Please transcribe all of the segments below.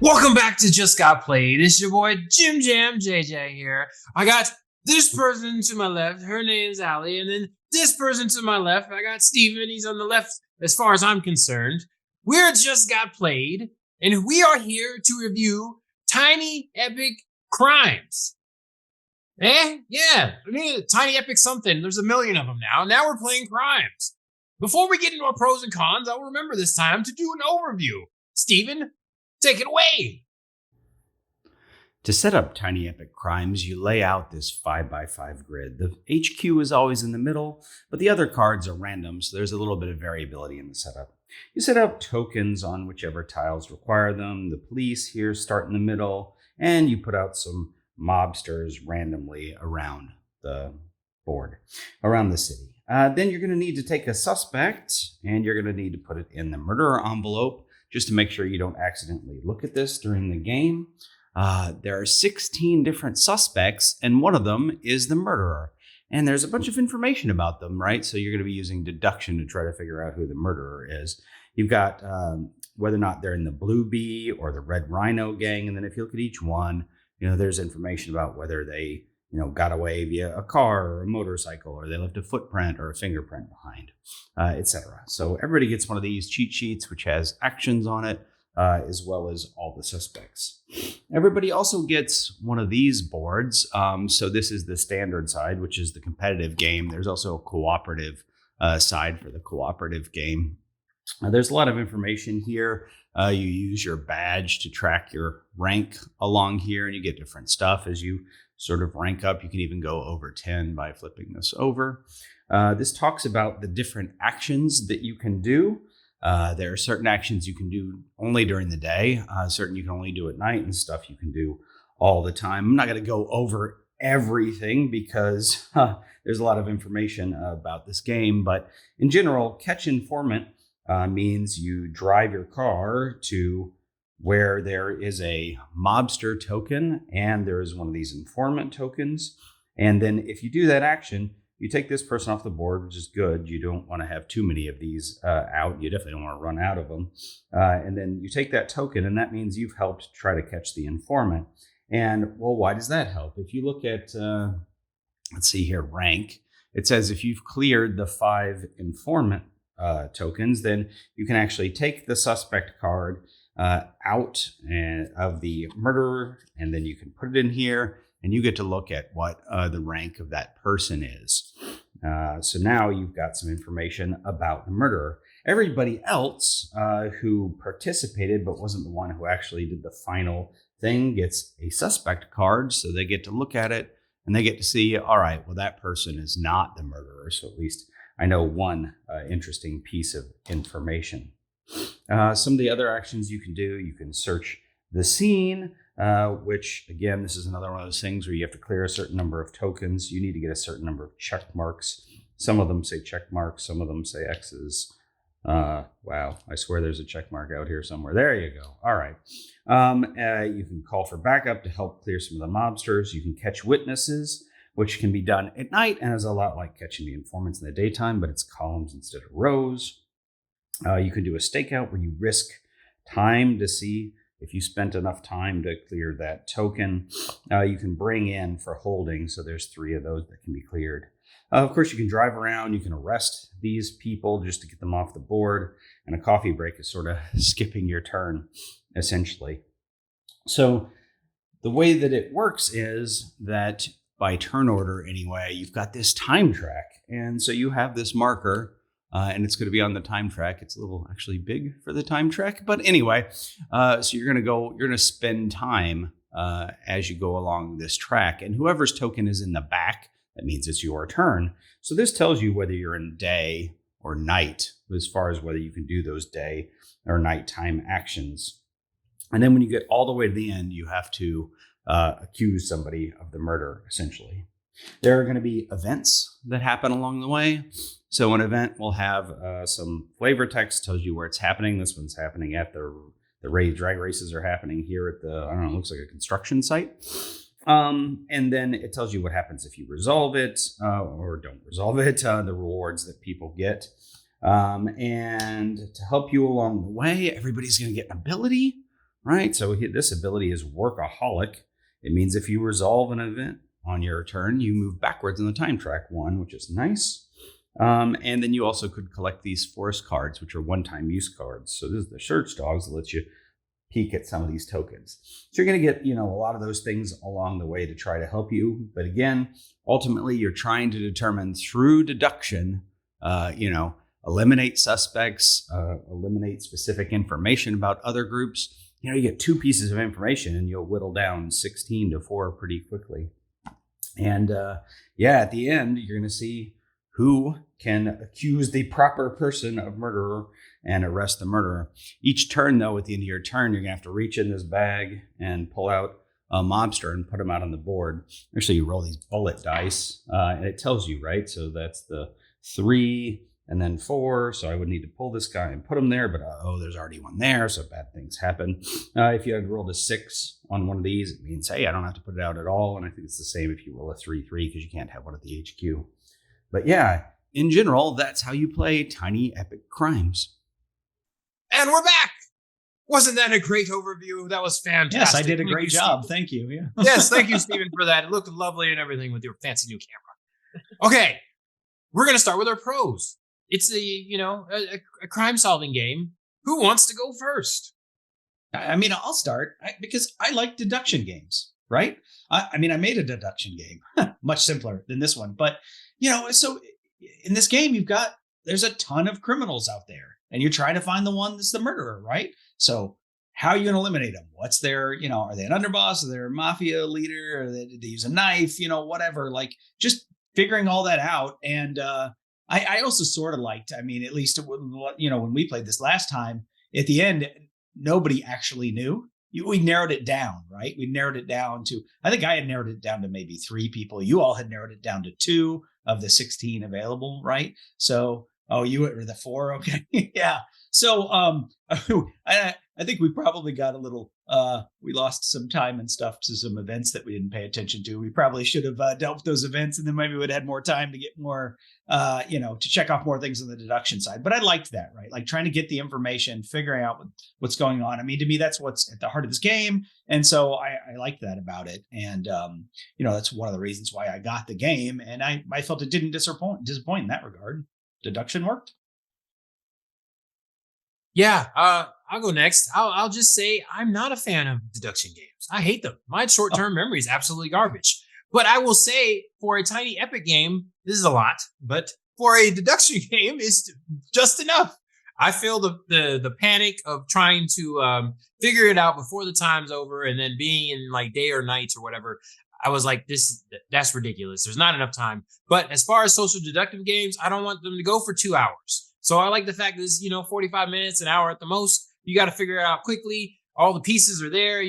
Welcome back to Just Got Played. It's your boy Jim Jam JJ here. I got this person to my left. Her name's Allie. And then this person to my left. I got Steven. He's on the left as far as I'm concerned. We're Just Got Played. And we are here to review Tiny Epic Crimes. Yeah. I mean, Tiny Epic something. There's a million of them now. Now we're playing crimes. Before we get into our pros and cons, I'll remember this time to do an overview. Steven, take it away. To set up Tiny Epic Crimes, you lay out this 5x5 grid. The HQ is always in the middle, but the other cards are random, so there's a little bit of variability in the setup. You set up tokens on whichever tiles require them. The police here start in the middle, and you put out some mobsters randomly around the board, around the city. Then you're going to need to take a suspect, and you're going to need to put it in the murderer envelope, just to make sure you don't accidentally look at this during the game. There are 16 different suspects, and one of them is the murderer. And there's a bunch of information about them, right? So you're going to be using deduction to try to figure out who the murderer is. You've got whether or not they're in the Blue Bee or the Red Rhino gang. And then if you look at each one, there's information about whether they got away via a car or a motorcycle, or they left a footprint or a fingerprint behind, etc. So everybody gets one of these cheat sheets, which has actions on it, as well as all the suspects. Everybody also gets one of these boards. So this is the standard side, which is the competitive game. There's also a cooperative side for the cooperative game. There's a lot of information here. You use your badge to track your rank along here, and you get different stuff as you sort of rank up. You can even go over 10 by flipping this over. This talks about the different actions that you can do. There are certain actions you can do only during the day, certain you can only do at night, and stuff you can do all the time. I'm not going to go over everything because there's a lot of information about this game, but in general, catch informant means you drive your car to where there is a mobster token and there is one of these informant tokens. And then if you do that action, you take this person off the board, which is good. You don't want to have too many of these out. You definitely don't want to run out of them. And then you take that token, and that means you've helped try to catch the informant. And, well, why does that help? If you look at, let's see here, rank, it says if you've cleared the 5 informant tokens, then you can actually take the suspect card out of the murderer, and then you can put it in here, and you get to look at what the rank of that person is. So now you've got some information about the murderer. Everybody else who participated but wasn't the one who actually did the final thing gets a suspect card, so they get to look at it, and they get to see, all right, well, that person is not the murderer, so at least I know one interesting piece of information. Some of the other actions you can do, you can search the scene, which, again, this is another one of those things where you have to clear a certain number of tokens. You need to get a certain number of check marks. Some of them say check marks. Some of them say X's. Wow, I swear there's a check mark out here somewhere. There you go. All right. You can call for backup to help clear some of the mobsters. You can catch witnesses, which can be done at night and is a lot like catching the informants in the daytime, but it's columns instead of rows. You can do a stakeout where you risk time to see if you spent enough time to clear that token. You can bring in for holding, so there's 3 of those that can be cleared. Of course, you can drive around. You can arrest these people just to get them off the board, and a coffee break is sort of skipping your turn, essentially. So the way that it works is that by turn order anyway, you've got this time track. And so you have this marker, and it's going to be on the time track. It's a little actually big for the time track. But anyway, so you're going to spend time as you go along this track. And whoever's token is in the back, that means it's your turn. So this tells you whether you're in day or night, as far as whether you can do those day or nighttime actions. And then when you get all the way to the end, you have to accuse somebody of the murder, essentially. There are going to be events that happen along the way. So an event will have some flavor text, tells you where it's happening. This one's happening at the drag races are happening here at the, I don't know, it looks like a construction site. And then it tells you what happens if you resolve it or don't resolve it, the rewards that people get. And to help you along the way, everybody's going to get an ability. right? So this ability is Workaholic. It means if you resolve an event on your turn, you move backwards in the time track 1, which is nice. And then you also could collect these forest cards, which are one-time use cards. So this is the Search Dogs that lets you peek at some of these tokens. So you're going to get, a lot of those things along the way to try to help you. But again, ultimately, you're trying to determine through deduction, eliminate suspects, eliminate specific information about other groups. You get 2 pieces of information and you'll whittle down 16 to 4 pretty quickly. And at the end, you're going to see who can accuse the proper person of murder and arrest the murderer. Each turn, though, at the end of your turn, you're going to have to reach in this bag and pull out a mobster and put him out on the board. Actually, you roll these bullet dice, and it tells you, right? So that's the 3 and then 4. So I would need to pull this guy and put him there, but there's already one there, so bad things happen. If you had rolled a 6 on one of these, it means, hey, I don't have to put it out at all. And I think it's the same if you roll a 3-3 because you can't have one at the HQ. But yeah, in general, that's how you play Tiny Epic Crimes. And we're back. Wasn't that a great overview? That was fantastic. Yes, I did a great job. Thank you. Yeah. Yes, thank you, Stephen, for that. It looked lovely and everything with your fancy new camera. Okay, we're going to start with our pros. It's a crime-solving game. Who wants to go first? I mean, I'll start because I like deduction games, right? I made a deduction game, much simpler than this one. But, so in this game, there's a ton of criminals out there and you're trying to find the one that's the murderer, right? So how are you going to eliminate them? What's their, are they an underboss? Are they a mafia leader? Or did they use a knife? Whatever, like just figuring all that out. And I also sort of liked, at least, when we played this last time, at the end, nobody actually knew. We narrowed it down, right? We narrowed it down to, I think I had narrowed it down to maybe 3 people. You all had narrowed it down to 2 of the 16 available, right? So, you were the 4. Okay. Yeah. So, I think we probably got a little, we lost some time and stuff to some events that we didn't pay attention to. We probably should have dealt with those events and then maybe we'd had more time to get more, to check off more things on the deduction side. But I liked that, right? Like trying to get the information, figuring out what's going on. To me, that's what's at the heart of this game. And so I like that about it. And, that's one of the reasons why I got the game. And I felt it didn't disappoint in that regard. Deduction worked. Yeah, I'll go next. I'll just say I'm not a fan of deduction games. I hate them. My short-term memory is absolutely garbage. But I will say for a Tiny Epic game, this is a lot, but for a deduction game, it's just enough. I feel the panic of trying to figure it out before the time's over and then being in like day or night or whatever. I was like, that's ridiculous. There's not enough time. But as far as social deductive games, I don't want them to go for 2 hours. So I like the fact that it's, 45 minutes, an hour at the most. You got to figure it out quickly. All the pieces are there.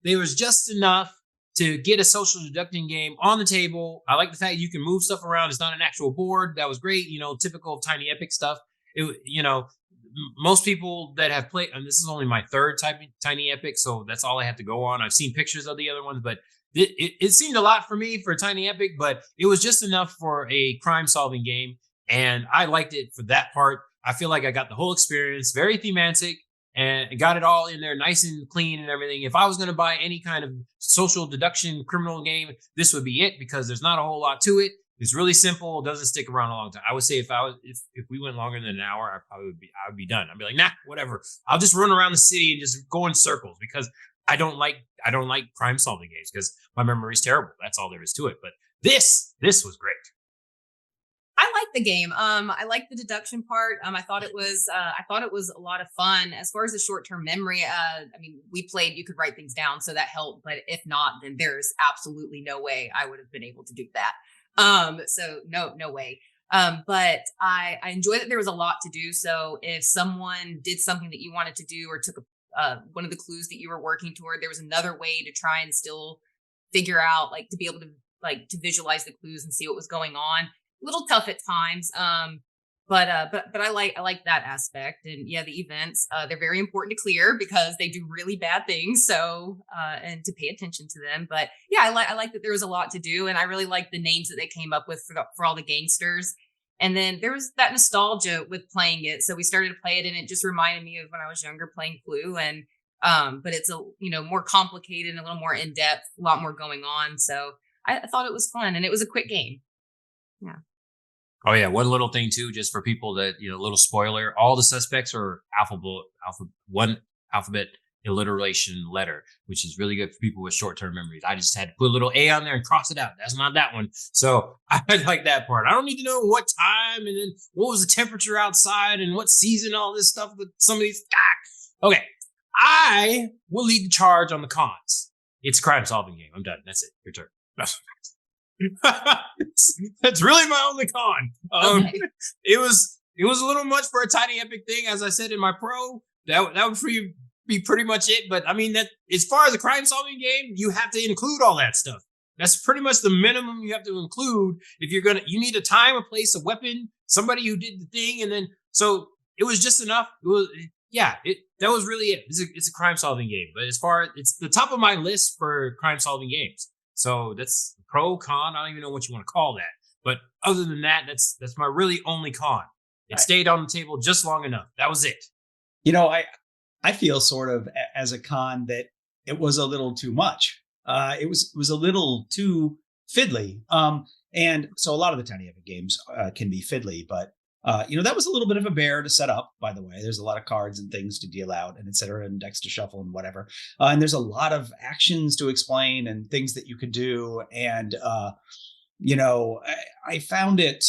There was just enough to get a social deducting game on the table. I like the fact you can move stuff around. It's not an actual board. That was great. Typical Tiny Epic stuff. Most people that have played, and this is only my 3rd Tiny Epic, so that's all I have to go on. I've seen pictures of the other ones, but it seemed a lot for me for Tiny Epic, but it was just enough for a crime-solving game, and I liked it for that part. I feel like I got the whole experience, very thematic, and got it all in there nice and clean and everything. If I was going to buy any kind of social deduction criminal game, this would be it because there's not a whole lot to it. It's really simple. It doesn't stick around a long time. I would say if we went longer than an hour, I would be done. I'd be like, nah, whatever. I'll just run around the city and just go in circles because I don't like crime solving games because my memory is terrible. That's all there is to it. But this was great. I like the game. I like the deduction part. I thought it was a lot of fun. As far as the short-term memory, we played, you could write things down, so that helped. But if not, then there's absolutely no way I would have been able to do that. So no way. But I enjoy that there was a lot to do. So if someone did something that you wanted to do or took one of the clues that you were working toward, there was another way to try and still figure out, like, to be able to to visualize the clues and see what was going on. A little tough at times. But I like that aspect. And yeah, the events, they're very important to clear because they do really bad things. So, and to pay attention to them. But yeah, I like that there was a lot to do. And I really like the names that they came up with for all the gangsters. And then there was that nostalgia with playing it. So we started to play it and it just reminded me of when I was younger playing Clue. And But it's more complicated and a little more in depth, a lot more going on. So I thought it was fun, and it was a quick game. Yeah. Oh yeah, one little thing too, just for people that little spoiler: all the suspects are one alphabet alliteration letter, which is really good for people with short-term memories. I just had to put a little A on there and cross it out. That's not that one. So I like that part. I don't need to know what time and then what was the temperature outside and what season, all this stuff with some of these. Okay, I will lead the charge on the cons. It's a crime-solving game. I'm done. That's it. Your turn. That's really my only con. Okay. It was a little much for a tiny epic thing, as I said in my pro. That would be pretty much it. But I mean, that as far as a crime solving game, you have to include all that stuff. That's pretty much the minimum you have to include if you need a time, a place, a weapon, somebody who did the thing, and then so it was just enough. That was really it. It's a crime solving game, but as far as it's the top of my list for crime solving games. So that's pro, con. I don't even know what you want to call that. But other than that, that's my really only con. It stayed on the table just long enough. That was it. I feel sort of as a con that it was a little too much. It was a little too fiddly. And so a lot of the tiny epic games can be fiddly, but that was a little bit of a bear to set up, by the way. There's a lot of cards and things to deal out and et cetera, and decks to shuffle and whatever. And there's a lot of actions to explain and things that you could do. And, I found it,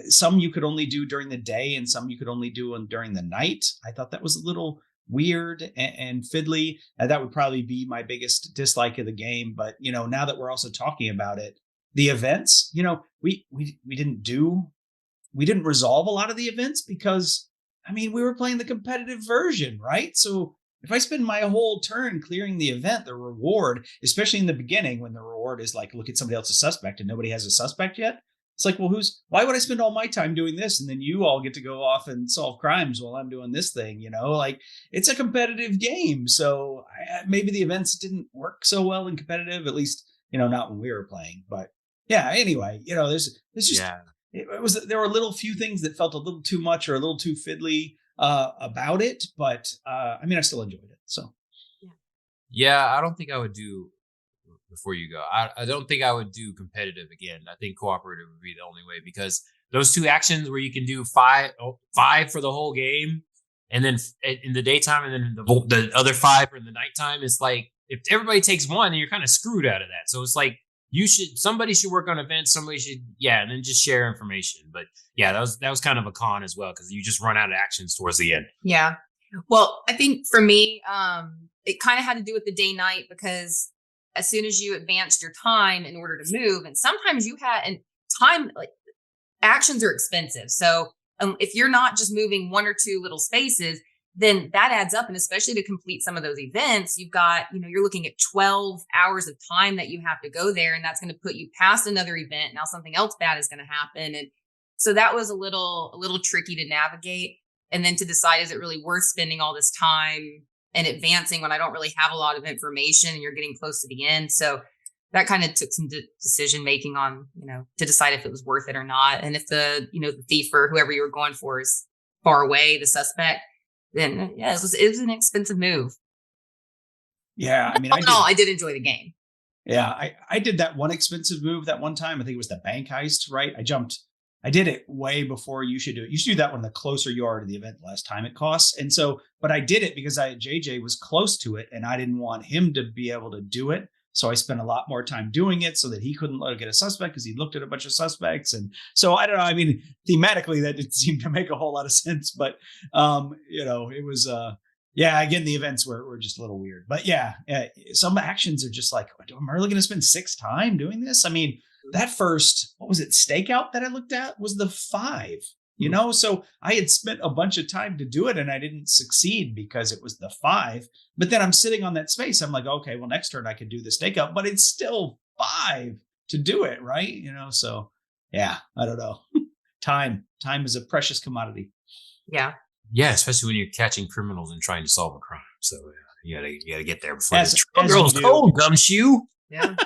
some you could only do during the day and some you could only do during the night. I thought that was a little weird and fiddly. That would probably be my biggest dislike of the game. But, now that we're also talking about it, the events, we didn't resolve a lot of the events because, we were playing the competitive version, right? So if I spend my whole turn clearing the event, the reward, especially in the beginning when the reward is like, look at somebody else's suspect and nobody has a suspect yet. It's like, well, why would I spend all my time doing this? And then you all get to go off and solve crimes while I'm doing this thing, it's a competitive game. So maybe the events didn't work so well in competitive, at least, not when we were playing, but yeah, anyway, there's just, there were little few things that felt a little too much or a little too fiddly about it, but I still enjoyed it. So yeah, I don't think I would do before you go. I don't think I would do competitive again. I think cooperative would be the only way because those two actions where you can do five for the whole game, and then in the daytime, and then the other 5 in the nighttime, it's like if everybody takes one, then you're kind of screwed out of that. So it's like somebody should work on events, somebody should, and then just share information. But yeah, that was kind of a con as well because you just run out of actions towards the end. Yeah. Well, I think for me, it kind of had to do with the day night because as soon as you advanced your time in order to move, and sometimes you had time, like actions are expensive. So if you're not just moving 1 or 2 little spaces, then that adds up. And especially to complete some of those events, you've got, you're looking at 12 hours of time that you have to go there. And that's going to put you past another event. Now something else bad is going to happen. And so that was a little tricky to navigate. And then to decide, is it really worth spending all this time and advancing when I don't really have a lot of information and you're getting close to the end? So that kind of took some decision making on, to decide if it was worth it or not. And if the thief or whoever you were going for is far away, the suspect, then yeah, it was an expensive move. Yeah. I did enjoy the game. Yeah. I did that one expensive move that one time. I think it was the bank heist, right? I did it way before you should do it. You should do that one the closer you are to the event, the less time it costs. And so, but I did it because JJ was close to it and I didn't want him to be able to do it. So I spent a lot more time doing it so that he couldn't get a suspect because he looked at a bunch of suspects. And so I don't know. Thematically, that didn't seem to make a whole lot of sense. But, it was, again, the events were just a little weird. But some actions are just like, am I really going to spend 6 time doing this? That first, what was it, stakeout that I looked at was the 5. So I had spent a bunch of time to do it and I didn't succeed because it was the 5. But then I'm sitting on that space. I'm like, okay, well, next turn I could do the stakeout, but it's still 5 to do it, right? So yeah, I don't know. Time is a precious commodity. Yeah. Yeah, especially when you're catching criminals and trying to solve a crime. So you gotta get there before the girl's cold, gumshoe. Yeah.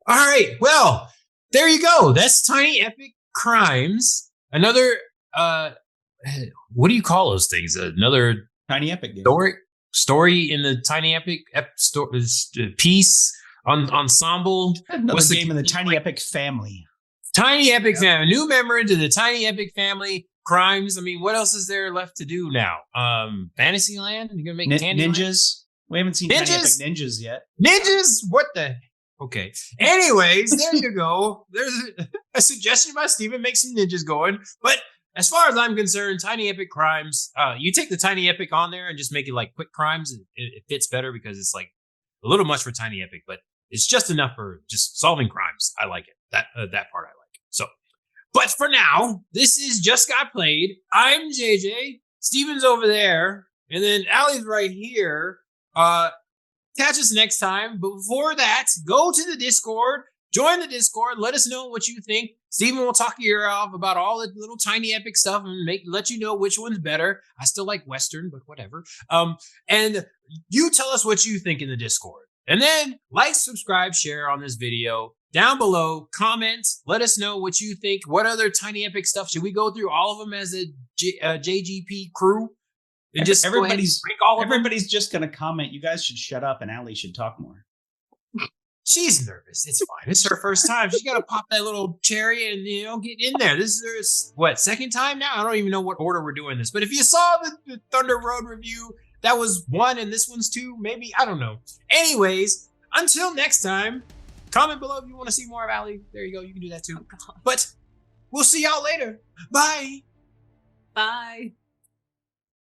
All right. Well, there you go. That's Tiny Epic Crimes. Another, what do you call those things? Another Tiny Epic game. Story? story in the Tiny Epic piece ensemble. Another What's the game in the game Tiny Epic family. Tiny Epic family, new member into the Tiny Epic family. Crimes. I mean, what else is there left to do now? Fantasyland? You're gonna make Candyland? Ninjas. We haven't seen Tiny Epic Ninjas? Ninjas yet. Ninjas? What the? Okay. Anyways, there you go. There's a suggestion by Steven. Make some ninjas going. But as far as I'm concerned, Tiny Epic Crimes, you take the Tiny Epic on there and just make it like quick crimes. It fits better because it's like a little much for Tiny Epic, but it's just enough for just solving crimes. I like it. That part I like. So, but for now, this is Just Got Played. I'm JJ. Steven's over there. And then Allie's right here. Catch us next time. But before that, go to the Discord. Join the Discord. Let us know what you think. Steven will talk your ear off about all the little Tiny Epic stuff and let you know which one's better. I still like Western, but whatever. And you tell us what you think in the Discord. And then like, subscribe, share on this video. Down below, comment. Let us know what you think. What other Tiny Epic stuff? Should we go through all of them as a JGP crew? And just everybody's everybody's just gonna comment. You guys should shut up, and Allie should talk more. She's nervous. It's fine. It's her first time. She got to pop that little cherry and, get in there. This is her, second time now? I don't even know what order we're doing this. But if you saw the Thunder Road review, that was 1 and this one's 2, maybe. I don't know. Anyways, until next time, comment below if you want to see more of Allie. There you go. You can do that too. But we'll see y'all later. Bye. Bye.